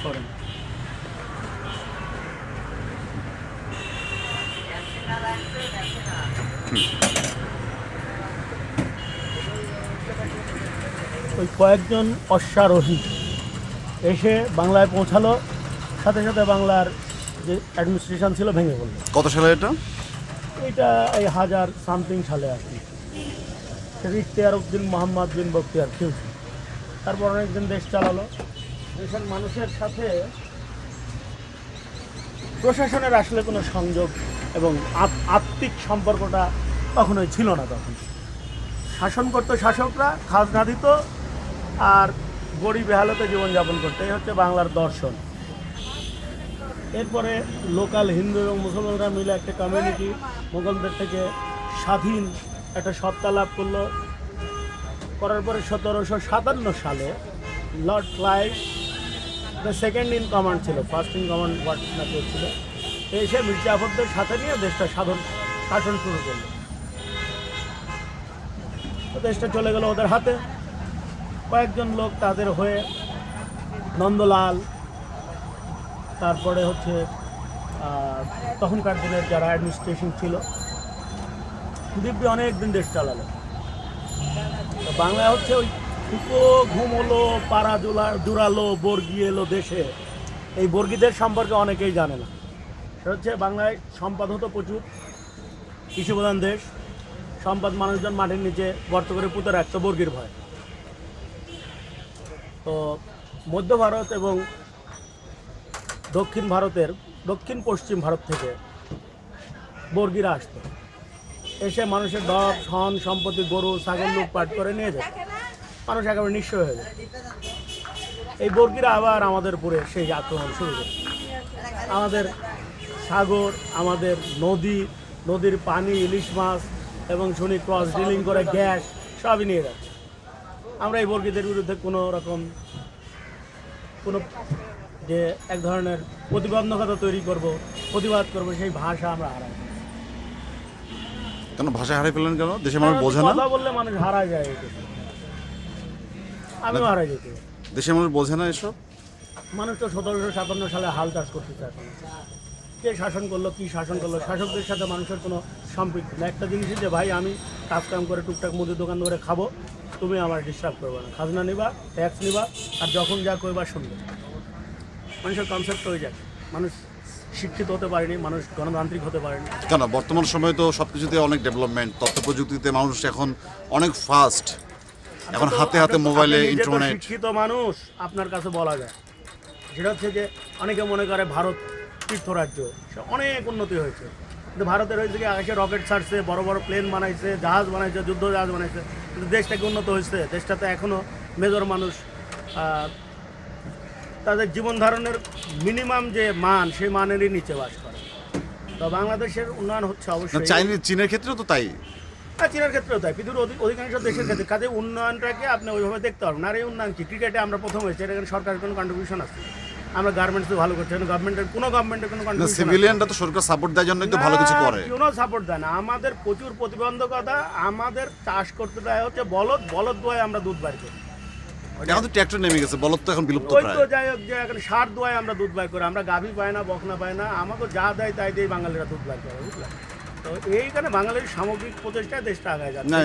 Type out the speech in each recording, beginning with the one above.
করেন। ওই কয়েকজন অশ্বারোহী এসে বাংলায় পৌঁছালো, সাথে সাথে বাংলার যে অ্যাডমিনিস্ট্রেশন ছিল ভেঙে পড়লো। কত সালে এটা? এটা এই 1000 সামথিং সালে আর কি। ইখতিয়ার উদ্দিন মোহাম্মদ বিন বখতিয়ার খিলজি। তারপর অনেকদিন দেশ চালালো। দেশের মানুষের সাথে প্রশাসনের আসলে কোনো সংযোগ এবং আত্মিক সম্পর্কটা কখনোই ছিল না। তখন শাসন করতো শাসকরা, খাজনা দিত, আর গরিব হালতে জীবনযাপন করতে। এই হচ্ছে বাংলার দর্শন। এরপরে লোকাল হিন্দু এবং মুসলমানরা মিলে একটা কমিউনিটি মোগলদের থেকে স্বাধীন একটা সত্তা লাভ করলো। করার পরে 1757 সালে Lord Clive the second in command ছিল, ফার্স্ট ইন কমান্ড ওয়ার্ড না ছিল, এসে মির্জাফরদের সাথে নিয়ে দেশটা শাসন শুরু করলো। দেশটা চলে গেল ওদের হাতে। কয়েকজন লোক তাদের হয়ে, নন্দলাল, তারপরে হচ্ছে তখনকার দিনের যারা অ্যাডমিনিস্ট্রেশন ছিল, দিব্যি অনেক দিন দেশ চালালো। বাংলা হচ্ছে ওই ফুকো ঘুম হলো, পাড়া জোড়ালো, বর্গি এলো দেশে। এই বর্গীদের সম্পর্কে অনেকেই জানে না। সেটা হচ্ছে বাংলায় সম্পদ হতো প্রচুর, কৃষিপ্রধান দেশ। সম্পদ মানুষজন মাটির নিচে গর্ত করে পুঁতে রাখতো বর্গির ভয়। তো মধ্য ভারত এবং দক্ষিণ ভারতের, দক্ষিণ পশ্চিম ভারত থেকে বর্গিরা আসতো, এসে মানুষের ধন ধন সম্পত্তি, গরু ছাগল লুটপাট করে নিয়ে যায়। মানুষ একেবারে নিঃস্ব হয়ে যায়। এই বর্গিরা আবার আমাদের উপরে সেই আক্রমণ শুরু করে। আমাদের সাগর, আমাদের নদীর পানি, ইলিশ মাছ এবং শুনি ক্রস ডিলিং করে গ্যাস সবই নিয়ে যাচ্ছে। আমরা এই বর্গীদের বিরুদ্ধে কোনো রকম যে এক ধরনের প্রতিবন্ধকতা তৈরি করব, প্রতিবাদ করব, সেই ভাষা আমরা হারাই। কেন ভাষা হারিয়ে ফেললেন কেন? দেশের মানুষ বোঝে না? কথা বললে মানুষ হারা যায়। আমিও হারাই যেতে। দেশের মানুষ বোঝে না এসব। মানুষ তো 1757 সালে হাল চাষ করতে চায়। কে শাসন করলো, কি শাসন করলো, শাসকদের সাথে মানুষের কোনো সম্পৃক্তি না। একটা জিনিসই যে ভাই আমি কাজকাম করে টুকটাক মুদির দোকান করে খাবো, তুমি আমার ডিস্টার্ব করবে না, খাজনা নিবা, ট্যাক্স নিবা, আর যখন যা কইবা শুনবে। মানুষের কনসেপ্ট হয়ে যায়। মানুষ শিক্ষিত হতে পারেনি, মানুষ গণতান্ত্রিক হতে পারেনি। কেন বর্তমান সময়ে তো সব কিছুতে অনেক ডেভেলপমেন্ট, তথ্য প্রযুক্তিতে মানুষ এখন অনেক ফাস্ট। এখন হাতে হাতে মোবাইলে ইন্টারনেট। শিক্ষিত মানুষ আপনার কাছে বলা যায়, সেটা হচ্ছে যে অনেকে মনে করে ভারত তীর্থরাজ্য, সে অনেক উন্নতি হয়েছে। কিন্তু ভারতের হয়েছে কি, আকাশে রকেট ছাড়ছে, বড় বড় প্লেন বানাইছে, জাহাজ বানাইছে, যুদ্ধ জাহাজ বানাইছে, কিন্তু দেশটাকে উন্নত হয়েছে। দেশটাতে এখনও মেজর মানুষ তাদের জীবন ধারণের মিনিমাম যে মান, সেই মানেরই নিচে বাস করে। তো বাংলাদেশের উন্নয়ন হচ্ছে অবশ্যই। চীনের ক্ষেত্রেও তো তাই। হ্যাঁ, চীনের ক্ষেত্রেও তাই, পৃথিবীর অধিকাংশ দেশের ক্ষেত্রে। কাজে উন্নয়নটাকে আপনি ওইভাবে দেখতে পারবেন। আর এই উন্নয়ন কি, ক্রিকেটে আমরা প্রথম হয়েছি, এখানে সরকারের কোনো কন্ট্রিবিউশন আছে? আমরা গার্মেন্টসে ভালো করছি, গভর্নমেন্টের কোনো কন্ট্রিবিউশন। সিভিলিয়ানরা তো সরকার সাপোর্ট দেওয়ার জন্যই তো ভালো কিছু করে। কোনো সাপোর্ট দেয় না। আমাদের প্রচুর প্রতিবন্ধকতা। আমাদের চাষ করতে দেয় হচ্ছে বলদ দোয়ায় আমরা দুধ বার করি। এখন তো ট্র্যাক্টর নেমে গেছে, বলদ তো এখন বিলুপ্ত ওই প্রায়। তো যাই হোক, যে এখন সার দোয়ায় আমরা দুধ বার করি। আমরা গাভী পাই না, বকনা পাই না, আমাকে যা দেয় তাই দিয়ে বাঙালিরা দুধ বার করে, বুঝলেন? তো এইখানে বাঙালির সামগ্রিক প্রচেষ্টায় দেশটা আগায় যাচ্ছে। না,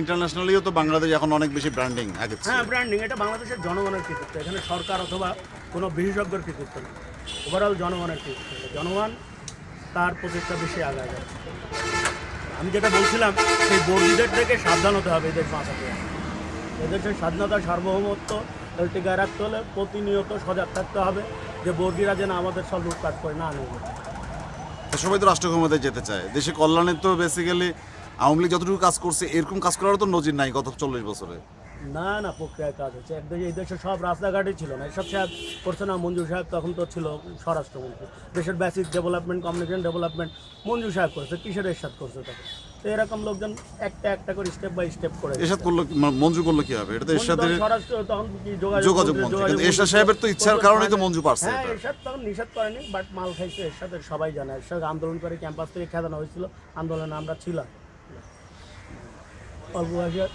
ইন্টারন্যাশনালিও তো বাংলাদেশ এখন অনেক বেশি ব্র্যান্ডিং আগে। হ্যাঁ, ব্র্যান্ডিং। এটা বাংলাদেশের জনগণের কৃতিত্ব। এখানে সরকার অথবা কোনো বিশেষজ্ঞের কৃতিত্ব নেই, ওভারঅল জনগণের কৃতিত্ব। জনগণ তার প্রচেষ্টা বেশি আগায় যাচ্ছে। আমি যেটা বলছিলাম, সেই বর্গীদের থেকে সাবধান হতে হবে এদের বাঁচাতে। এদেশের স্বাধীনতা, সার্বভৌমত্ব টিকায় রাখতে হলে প্রতিনিয়ত সজাগ থাকতে হবে যে বর্গীরা যেন আমাদের সব লুটপাট করে না নেই। সবাই তো রাষ্ট্র ক্ষমতায় যেতে চায়। দেশে কল্যাণে তো বেসিক্যালি আওয়ামী লীগ যতটুকু কাজ করছে, এরকম কাজ করারও তো নজির নাই গত 40 বছরে। না না, প্রক্রিয়ায় কাজ হচ্ছে। এই দেশে সব রাস্তাঘাটই ছিল না। এসব সাহেব করছে না, মঞ্জু সাহেব তখন তো ছিল স্বরাষ্ট্রমন্ত্রী। দেশের basic development, communication development Manju সাহেব করেছে। কিসের এরশাদ করছে তখন? তো এরকম লোকজন একটা একটা করে স্টেপ বাই স্টেপ করে। এরশাদ করলো, মঞ্জু করলো কি হবে? এটা তো এরশাদের স্বরাষ্ট্র তখন কি যোগাযোগ মন্ত্রী, কিন্তু এরশাদ সাহেবের তো ইচ্ছার কারণেই তো মঞ্জু পারছে। হ্যাঁ, এরশাদ তখন নিষেধ করেনি, বাট মাল খাইছে এরশাদের সবাই জানে। এরশাদ আন্দোলন করে ক্যাম্পাস থেকে খেদানো হয়েছিল। আন্দোলনে আমরা ছিলাম। অল্প বয়সে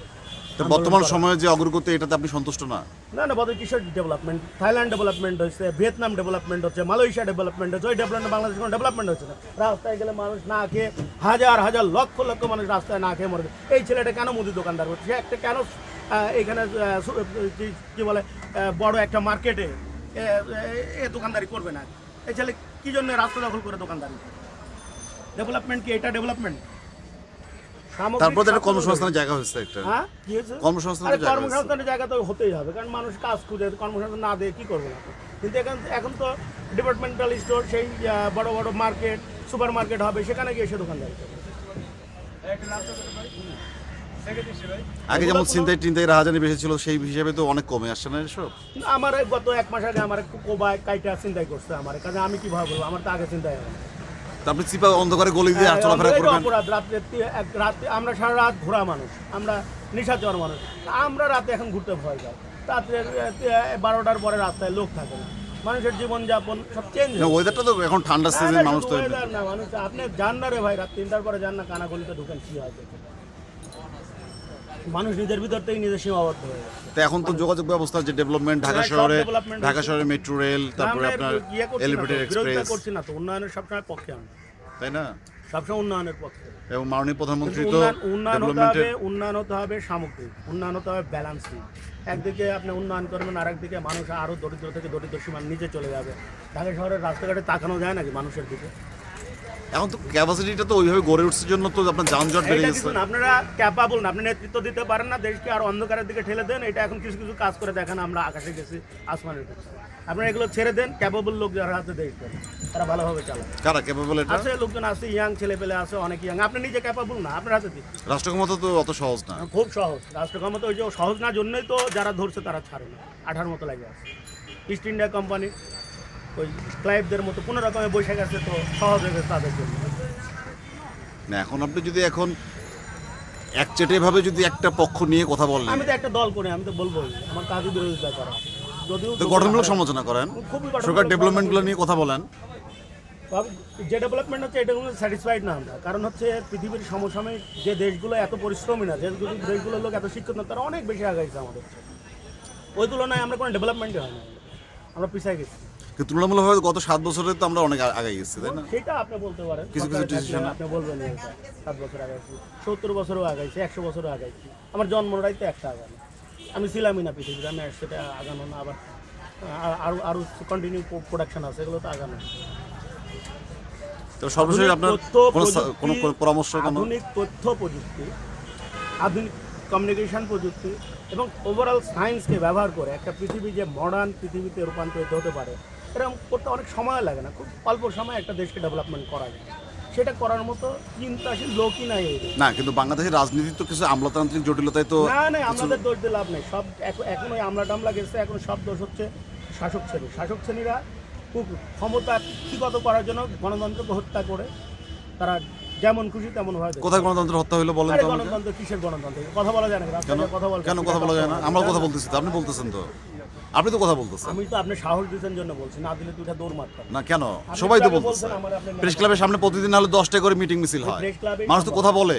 তো বর্তমান সময়ে যে অগ্রগতি এটাতে আপনি সন্তুষ্ট না? না না, বদল কিসের ডেভেলপমেন্ট? থাইল্যান্ড ডেভেলপমেন্ট হচ্ছে, ভিয়েতনাম ডেভেলপমেন্ট হচ্ছে, মালয়েশিয়া ডেভেলপমেন্ট হচ্ছে, ওই ডেভেলপমেন্ট বাংলাদেশ কোনো ডেভেলপমেন্ট হচ্ছে না। রাস্তায় গেলে মানুষ না খেয়ে হাজার হাজার লক্ষ লক্ষ মানুষ রাস্তায় না খেয়ে মরে যায়। এই ছেলেটা কেন মুদি দোকানদার করছে? সে একটা কেন এখানে কি বলে বড় একটা মার্কেটে এ দোকানদারি করবে না? এই ছেলে কি জন্য রাস্তা দখল করে দোকানদারি? ডেভেলপমেন্ট কি এটা ডেভেলপমেন্ট? তারপর একটা কর্মসংস্থানের জায়গা হচ্ছে একটা। হ্যাঁ, কি হয়েছে? কর্মসংস্থানের জায়গা হচ্ছে। কর্মসংস্থানের জায়গা তো হতেই হবে, কারণ মানুষ কাজ খুঁজে কর্মসংস্থান না দিয়ে কি করবে না। কিন্তু এখন তো ডিপার্টমেন্টাল স্টোর, সেই বড় বড় মার্কেট, সুপার মার্কেট হবে, সেখানে গিয়ে সে দোকানদারি করবে। আগে যেমন ছিনতাই টিনতাই রাহাজানি বেশি ছিল, সেই হিসাবে তো অনেক কমে আসছে না এসব? আমার এই গত 1 মাস আগে আমার কোবায় কাইটা চিন্তাই করছে আমার কাছে, আমি কিভাবে বলবো? আমার তো আগে চিন্তাই হয়। আপনি চিপা অন্ধকারে গলি দিয়ে চলাফেরা করবেন? অপরাধ রাতে আমরা সারা রাত ঘোরা মানুষ, আমরা নিশাচর মানুষ, আমরা রাতে এখন ঘুরতে ভয় যায়। রাত্রে 12টার পরে রাস্তায় লোক থাকে না, মানুষের জীবনযাপন সব চেঞ্জ। ওয়েদারটা তো এখন ঠান্ডা সিজন, মানুষ তো না, মানুষ আপনি যান না রে ভাই, রাত 3টার পরে যান না, কানাগলিতে ঢুকেন, কি হয় দেখেন। মানুষ নিজের ভিতর থেকে নিজের সীমাবদ্ধ হয়ে গেছে। তো এখন তো যোগাযোগ ব্যবস্থা যে ডেভেলপমেন্ট, ঢাকা শহরে মেট্রো রেল, তারপরে আপনার এলিভেটেড এক্সপ্রেস করছি না তো, উন্নয়নের সবসময় পক্ষে আমি, তাই না? সবসময় উন্নয়নের পক্ষে। এবং মাননীয় প্রধানমন্ত্রী তো উন্নয়ন হতে হবে সামগ্রিক, উন্নয়ন হতে হবে ব্যালেন্সিং। একদিকে আপনি উন্নয়ন করবেন, আর একদিকে মানুষ আরও দরিদ্র থেকে দরিদ্র সীমার নিচে চলে যাবে। ঢাকা শহরের রাস্তাঘাটে তাকানো যায় নাকি মানুষের দিকে? এখন তো ক্যাপাসিটিটা তো ওইভাবে গড়ে উঠছে জন্য তো আপনার যানজট বেড়ে গেছে। আপনারা ক্যাপাবল না, আপনি নেতৃত্ব দিতে পারেন না, দেশকে আর অন্ধকারের দিকে ঠেলে দেন। এটা এখন কিছু কিছু কাজ করে দেখেন, আমরা আকাশে গেছি, আসমানের কাছে। আপনারা এগুলো ছেড়ে দেন, ক্যাপাবল লোক যারা হাতে দেশ দেন, তারা ভালোভাবে চালায়। কারা ক্যাপাবল? এটা আছে লোকজন আছে, ইয়াং ছেলে পেলে আছে, অনেক ইয়াং। আপনি নিজে ক্যাপাবল না, আপনার হাতে দিন। রাষ্ট্র ক্ষমতা তো অত সহজ না। খুব সহজ রাষ্ট্র ক্ষমতা, ওই যে সহজ না জন্যই তো যারা ধরছে তারা ছাড়ে না, আঠার মতো লাগে আছে। ইস্ট ইন্ডিয়া কোম্পানি ওই ক্লাইভদের মতো কোনো রকমের বসে গেছে, তো সহজ হয়ে গেছে তাদের জন্য। না, এখন আপনি যদি এখন একচেটেভাবে যদি একটা পক্ষ নিয়ে কথা বলেন, আমি তো একটা দল করি, আমি তো বলবো আমার কাজে বিরোধিতা করা, যদিও তো গঠনমূলক সমালোচনা করেন, সরকার ডেভেলপমেন্টগুলো নিয়ে কথা বলেন। যে ডেভেলপমেন্ট হচ্ছে এটা কোনো স্যাটিসফাইড না আমরা, কারণ হচ্ছে পৃথিবীর সমসাময়িক যে দেশগুলো এত পরিশ্রমী না, দেশগুলোর লোক এত শিক্ষিত না, তারা অনেক বেশি আগাইছে আমাদের। ওই তুলনায় আমরা কোনো ডেভেলপমেন্টই হয় না, আমরা পিছিয়ে গেছি। তুলনামূলকভাবে গত 7 বছরে তো আমরা অনেক আগাই গেছি, তাই না? সেটা আপনি বলতে পারেন, কিছু কিছু ডিসিশন আপনি বলবেন 7 বছর আগাইছি, 70 বছরও আগাইছি, 100 বছরও আগাইছি। আমার জন্মটাই তো একটা আগানো, আমি ছিলামই না পৃথিবীতে, আমি সেটা আগানো না, আবার আরও আরও কন্টিনিউ প্রোডাকশন আছে, এগুলো তো আগানো। তো সর্বশেষ আপনার কোনো পরামর্শ? আধুনিক তথ্য প্রযুক্তি, আধুনিক কমিউনিকেশন প্রযুক্তি এবং ওভারঅল সায়েন্সকে ব্যবহার করে একটা পৃথিবী যে মডার্ন পৃথিবীতে রূপান্তরিত হতে পারে, এরকম করতে অনেক সময় লাগে না, খুব অল্প সময় একটা দেশকে ডেভেলপমেন্ট করা যায়। সেটা করার মতো চিন্তাশীল লোকই নাই না, কিন্তু বাংলাদেশের রাজনীতি তো কিছু আমলাতান্ত্রিক জটিলতায় তো না, আমাদের দোষ দিয়ে লাভ নেই। সব এখন ওই আমলা টামলা গেছে, এখন সব দোষ হচ্ছে শাসক শ্রেণী। শাসক শ্রেণীরা খুব ক্ষমতা কৃতিগত করার জন্য গণতন্ত্রকে হত্যা করে তারা যেমন খুশি তেমন হয়। কোথায় গণতন্ত্র হত্যা হলো বলেন তো? গণতন্ত্র কিসের গণতন্ত্র? কথা বলা যায় না, কেন কথা বলা যায় না? আমরা কথা বলতেছি তো, আপনি বলতেছেন তো, আপনি তো কথা বলতেছেন। আমি তো আপনি সাহস দিচ্ছেন জন্য বলছি, না দিলে তুই দৌড় মারতাম না। কেন? সবাই তো বলতেছে। প্রেস ক্লাবের সামনে প্রতিদিন হলে 10টা করে মিটিং মিছিল হয়, মানুষ তো কথা বলে।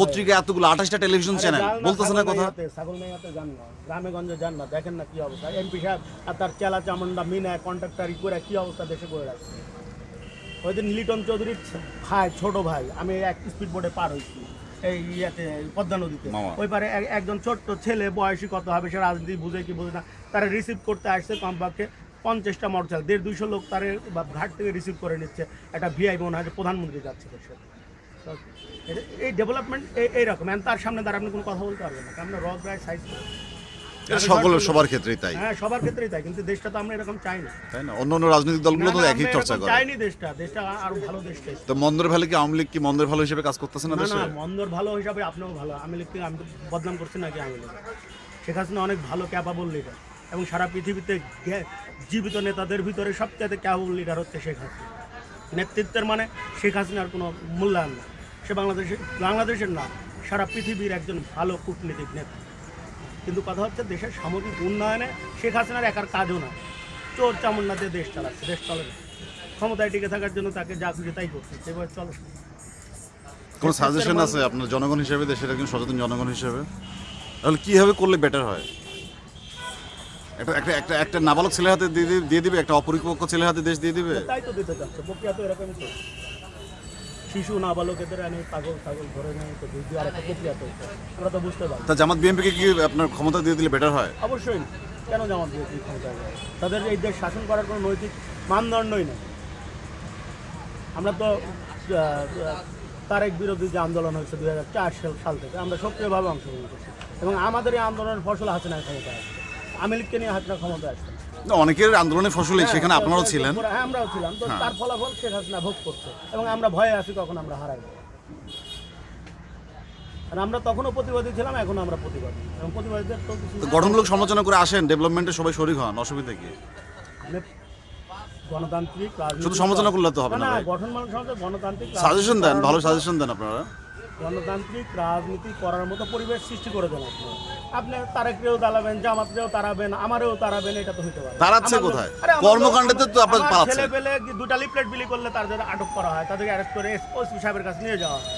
পত্রিকা এতগুলো, 28টা টেলিভিশন চ্যানেল, বলতেছে না কথা? ছাগল মেয়াতে যান না, গ্রামে গঞ্জে যান না, দেখেন না কি অবস্থা। এমপি সাহেব আর তার চেলা চামুন্ডা মিনা কন্ট্রাক্টারি করে কি অবস্থা দেশে করে রাখছে। ওই দিন লিটন চৌধুরীর ভাই, ছোট ভাই, আমি এক স্পিড বোর্ডে পার হয়েছি এই ইয়েতে পদ্মা নদীতে। ওই পারে একজন ছোট্ট ছেলে, বয়সী কত হবে, সে রাজনীতি বুঝে কি বুঝে না, তারা রিসিভ করতে আসছে কমপক্ষে 50টা মোটরসাইকেল, 150-200 লোক তার ঘাট থেকে রিসিভ করে নিচ্ছে। একটা ভিআই মনে হয় যে প্রধানমন্ত্রী যাচ্ছে দেশে। এই ডেভেলপমেন্ট এইরকম, তার সামনে দ্বারা আপনি কোনো কথা বলতে পারবেন না, কারণ রক রায় সাইজ সবার ক্ষেত্রেই তাই। হ্যাঁ, সবার ক্ষেত্রেই তাই, কিন্তু দেশটা তো আমরা এরকম চাই না, তাই না? অন্য রাজনৈতিক দলগুলো তো একই চর্চা করে। চাইনি দেশটা আরো ভালো দেশ চাই। তো মন্দের ভালো কি আওয়ামী লীগ কি মন্দের ভালো হিসেবে কাজ করতেছে না দেশে? না, মন্দর ভালো হিসাবে আপনিও ভালো। আমি লিখতে আমি তো বদনাম করছি নাকি? আমি শেখ হাসিনা অনেক ভালো ক্যাপাবল লিডার, এবং সারা পৃথিবীতে জীবিত নেতাদের ভিতরে সবচেয়ে ক্যাপাবল লিডার হচ্ছে শেখ হাসিনা। নেতৃত্বের মানে শেখ হাসিনার কোনো মূল্যায়ন না। সে বাংলাদেশের না, সারা পৃথিবীর একজন ভালো কূটনীতিক নেতা। কিন্তু কথা হচ্ছে দেশের সামগ্রিক উন্নয়নে শেখ হাসিনার একার কাজও না, চোর চামুন্ডা দিয়ে দেশ চালাচ্ছে, দেশ চলে না। ক্ষমতায় টিকে থাকার জন্য তাকে যা খুঁজে তাই করছে, সেভাবে চলে। কোনো সাজেশন আছে আপনার জনগণ হিসেবে, দেশের একজন সচেতন জনগণ হিসেবে? তাহলে কীভাবে করলে বেটার হয়? একটা একটা একটা একটা নাবালক ছেলের হাতে দিয়ে দিবে, একটা অপরিপক্ক ছেলের হাতে দেশ দিয়ে দিবে? তাই তো দিতে চাচ্ছে, প্রক্রিয়া তো এরকমই তো। শিশু নাবালকেদের আনি পাগল ধরে নেয় তো বুঝি আর একটা প্রক্রিয়া তো আমরা তো বুঝতে পারি। তা জামাত বিএনপিকে কি আপনার ক্ষমতা দিয়ে দিলে বেটার হয়? অবশ্যই না। কেন জামাত বিএনপি ক্ষমতা যায়? তাদের এই দেশ শাসন করার কোনো নৈতিক মানদণ্ডই নেই। আমরা তো তারেক বিরোধী যে আন্দোলন হয়েছে 2004 সাল থেকে আমরা সক্রিয়ভাবে অংশগ্রহণ করছি এবং আমাদের এই আন্দোলনের ফসল হাসিনার ক্ষমতা আসছে। আওয়ামী লীগকে নিয়ে হাসিনা ক্ষমতা আসছে। অনেকের আন্দোলনের ফসলই, সেখানে আপনারাও ছিলেন। হ্যাঁ, আমরাও ছিলাম। তো তার ফলাফল শেখ হাসিনা ভোগ করছে এবং আমরা ভয়ে আছি কখন আমরা হারাই। আর আমরা তখনও প্রতিবাদী ছিলাম, এখন আমরা প্রতিবাদী এবং প্রতিবাদীদের তো কিছু গঠনমূলক সমালোচনা করে আসেন, ডেভেলপমেন্টে সবাই শরীক হন, অসুবিধা কি? গণতান্ত্রিক শুধু সমালোচনা করলে তো হবে না ভাই। গঠনমূলক সমালোচনা, গণতান্ত্রিক সাজেশন দেন, ভালো সাজেশন দেন আপনারা। গণতান্ত্রিক রাজনীতি করার মতো পরিবেশ সৃষ্টি করে দেন আপনি তারেকরেও তাড়াবেন, জামাতরেও তাড়াবেন, আমারও তাড়াবেন, এটা তো হইতে পারে। তাড়াচ্ছে কোথায়? কর্মকাণ্ডে তো আপনারা পালাচ্ছেন। ছেলে পেলে দুটা লিফলেট বিলি করলে তাদের আটক করা হয়, তাদেরকে অ্যারেস্ট করে ওসি সাহেবের কাছে নিয়ে যাওয়া হয়।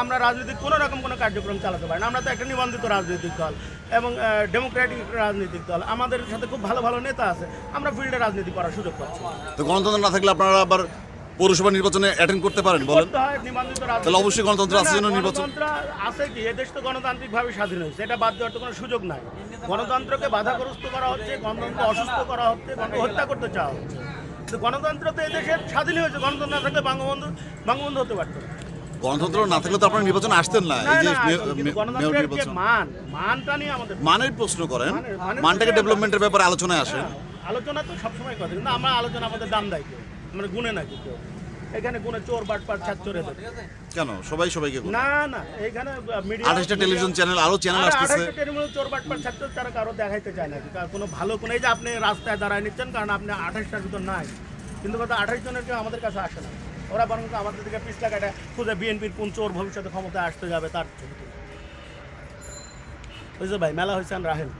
আমরা রাজনীতি কোনো রকম কোনো কার্যক্রম চালাতে পারি না। আমরা তো একটা নিবন্ধিত রাজনৈতিক দল এবং ডেমোক্রেটিক রাজনৈতিক দল, আমাদের সাথে খুব ভালো ভালো নেতা আছে, আমরা ফিল্ডে রাজনীতি করার সুযোগ পাচ্ছি। তো গণতন্ত্র না থাকলে আপনারা আবার পৌরসভা নির্বাচনে অ্যাটেন্ড করতে পারেন বলেন? তাহলে অবশ্যই গণতন্ত্র আছে জন্য নির্বাচন আছে কি? এদেশ তো গণতান্ত্রিকভাবে স্বাধীন হয়েছে, এটা বাদ দেওয়ার তো কোনো সুযোগ নাই। গণতন্ত্রকে বাধাগ্রস্ত করা হচ্ছে, গণতন্ত্র অসুস্থ করা হচ্ছে, হত্যা করতে চাওয়া হচ্ছে। তো গণতন্ত্র তো এদেশের স্বাধীন হয়েছে, গণতন্ত্র না থাকলে বঙ্গবন্ধু হতে পারতো না। গণতন্ত্র না থাকলে তো আপনারা নির্বাচন আসতেন না। এই যে গণতন্ত্রের যে মানটা নিয়ে আমাদের মানের প্রশ্ন করেন, মানটাকে ডেভেলপমেন্টের ব্যাপারে আলোচনায় আসেন। আলোচনা তো সবসময় করে, কিন্তু আমরা আলোচনা আমাদের দাম দেয় কেউ, আমরা গুনে না কেউ। এখানে গুনে চোর বাটপাট ছাত্র কেন সবাই সবাইকে না না, এখানে মিডিয়া 28টা টেলিভিশন চ্যানেল, আরো চ্যানেল আসতেছে। 28টা টেলিভিশন চোর বাটপাট ছাত্র তারা কারো দেখাইতে চায় না, কোনো ভালো কোনো, এই যে আপনি রাস্তায় দাঁড়ায় নিচ্ছেন কারণ আপনি 28টার ভিতর নাই, কিন্তু কথা 28 জনের কেউ আমাদের কাছে আসে না। ওরা বরং আমাদের দিকে পিছলা কাটা খুঁজে বিএনপির কোন চোর ভবিষ্যতে ক্ষমতায় আসতে যাবে তার ছবি তুলে। বুঝছো ভাই, মেলা হয়েছে রাহেল।